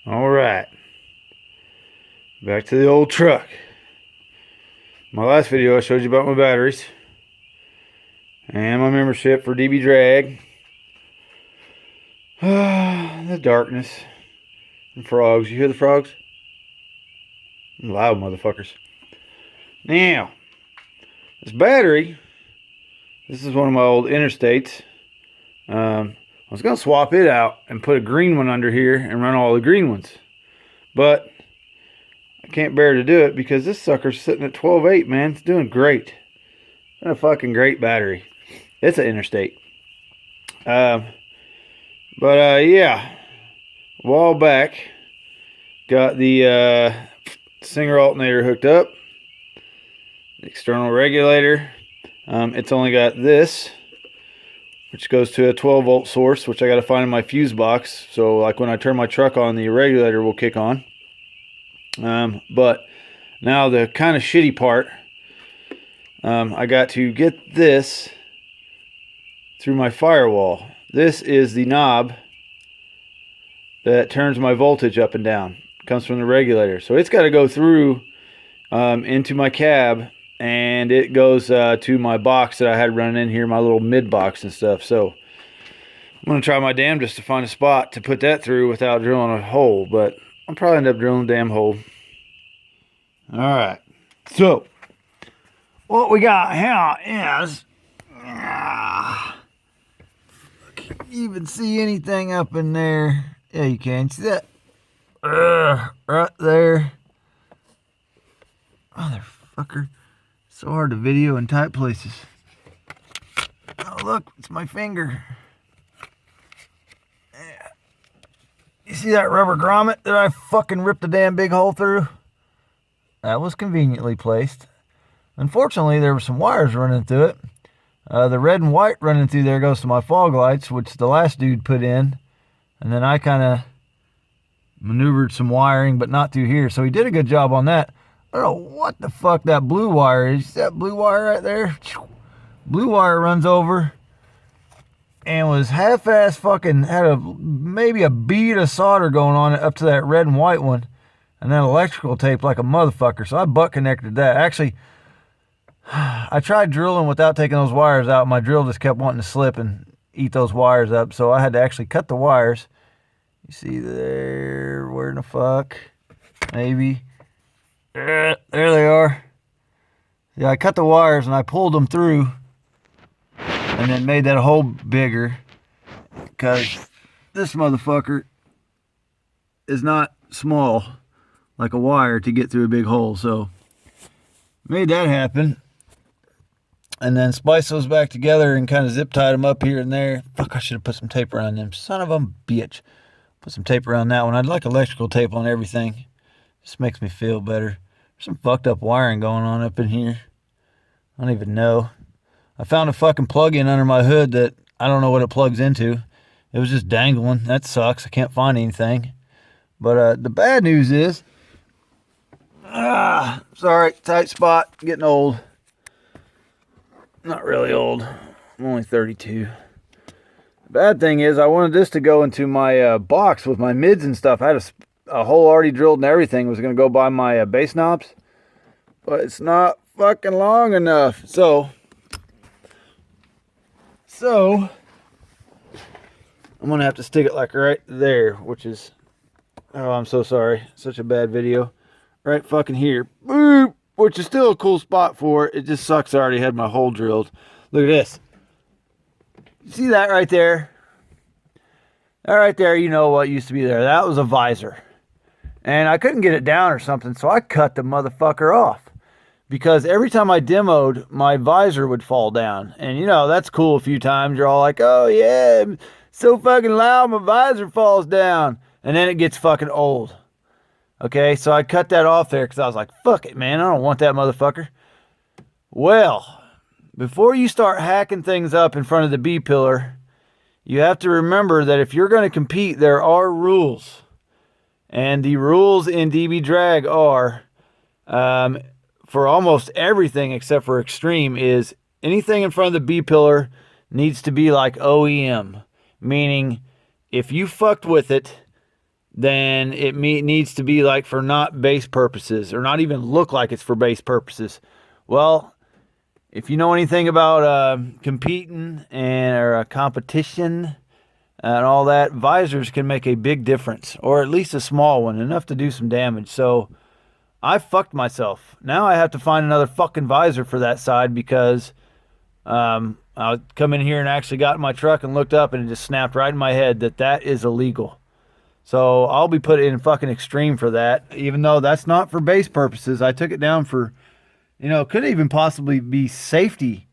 All right, back to the old truck. My last video I showed you about my batteries and my membership for DB Drag. The darkness and frogs. You hear the frogs? Loud motherfuckers. Now, this battery, this is one of my old Interstates. I was going to swap it out and put a green one under here and run all the green ones. But I can't bear to do it because this sucker's sitting at 12.8, man. It's doing great. It's a fucking great battery. It's an Interstate. Yeah. A while back, got the Singer alternator hooked up. The external regulator. It's only got this, which goes to a 12 volt source, which I got to find in my fuse box. So like when I turn my truck on, the regulator will kick on. But now the kind of shitty part, I got to get this through my firewall. This is the knob that turns my voltage up and down. It comes from the regulator. So it's got to go through into my cab, and it goes to my box that I had running in here, my little mid box and stuff. So I'm going to try my damnedest to find a spot to put that through without drilling a hole, but I'll probably end up drilling a damn hole. Alright, so what we got here is, can you even see anything up in there? Yeah, you can. See that? Right there. Motherfucker. So hard to video in tight places. Oh, look, it's my finger. Yeah. You see that rubber grommet that I fucking ripped a damn big hole through? That was conveniently placed. Unfortunately, there were some wires running through it. The red and white running through there goes to my fog lights, which the last dude put in. And then I kind of maneuvered some wiring, but not through here. So he did a good job on that. I don't know what the fuck that blue wire is. See that blue wire right there? Blue wire runs over and was half-ass fucking, had maybe a bead of solder going on it up to that red and white one. And then electrical tape like a motherfucker. So I butt connected that. Actually, I tried drilling without taking those wires out. My drill just kept wanting to slip and eat those wires up. So I had to actually cut the wires. You see there? Where in the fuck? Maybe. There they are. Yeah, I cut the wires and I pulled them through. And then made that hole bigger. Because this motherfucker is not small like a wire to get through a big hole. So made that happen, and then spliced those back together and kind of zip tied them up here and there. Fuck, I should have put some tape around them. Son of a bitch. Put some tape around that one. I'd like electrical tape on everything. Just makes me feel better. There's some fucked up wiring going on up in here. I don't even know. I found a fucking plug-in under my hood that I don't know what it plugs into. It was just dangling. That sucks. I can't find anything. But the bad news is, sorry, tight spot, getting old. Not really old. I'm only 32. The bad thing is I wanted this to go into my box with my mids and stuff. I had a hole already drilled and everything. It was going to go by my bass knobs. But it's not fucking long enough. So I'm going to have to stick it like right there, which is, oh, I'm so sorry. Such a bad video. Right fucking here. Boop, which is still a cool spot for it. It just sucks I already had my hole drilled. Look at this. You see that right there? That right there, you know what used to be there. That was a visor. And I couldn't get it down or something, so I cut the motherfucker off. Because every time I demoed, my visor would fall down. And you know, that's cool a few times. You're all like, oh yeah, so fucking loud, my visor falls down. And then it gets fucking old. Okay, so I cut that off there because I was like, fuck it, man. I don't want that motherfucker. Well, before you start hacking things up in front of the B-pillar, you have to remember that if you're going to compete, there are rules. And the rules in DB Drag are, for almost everything except for extreme, is anything in front of the B-pillar needs to be like OEM. Meaning, if you fucked with it, then it needs to be like for not base purposes, or not even look like it's for base purposes. Well, if you know anything about competing or a competition and all that, visors can make a big difference, or at least a small one, enough to do some damage. So I fucked myself. Now I have to find another fucking visor for that side, because I come in here and actually got in my truck and looked up, and it just snapped right in my head that is illegal. So I'll be put in fucking extreme for that, even though that's not for base purposes. I took it down for, could even possibly be safety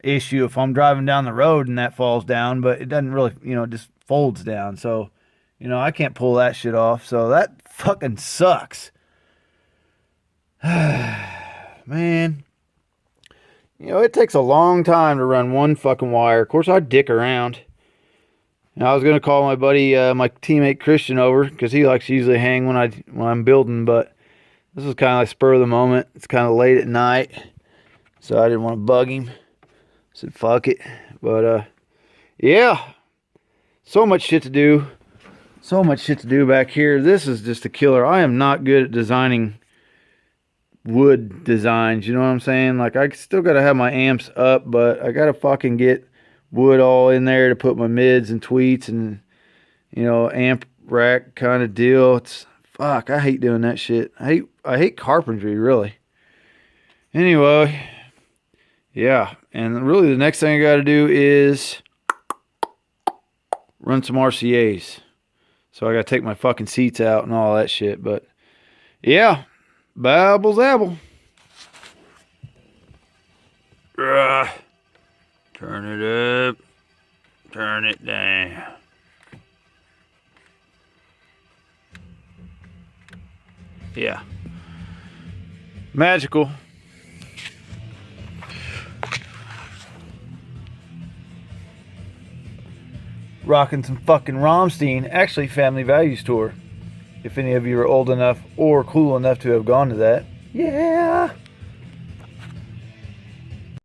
issue if I'm driving down the road and that falls down, but it doesn't really, it just folds down. So, I can't pull that shit off. So that fucking sucks. Man. It takes a long time to run one fucking wire. Of course, I dick around. I was gonna call my buddy, my teammate Christian over, because he likes to usually hang when I'm building, but this was kind of like spur of the moment. It's kind of late at night, so I didn't want to bug him. I said fuck it. But yeah, so much shit to do. So much shit to do back here. This is just a killer. I am not good at designing wood designs, you know what I'm saying? Like, I still gotta have my amps up, but I gotta fucking get wood all in there to put my mids and tweets and, amp rack kind of deal. It's fuck, I hate doing that shit. I hate carpentry, really. Anyway, yeah, and really the next thing I gotta do is run some RCAs. So I gotta take my fucking seats out and all that shit, but yeah, babble zabble. Turn it up, turn it down. Yeah. Magical. Rocking some fucking Rammstein, actually Family Values Tour. If any of you are old enough or cool enough to have gone to that. Yeah.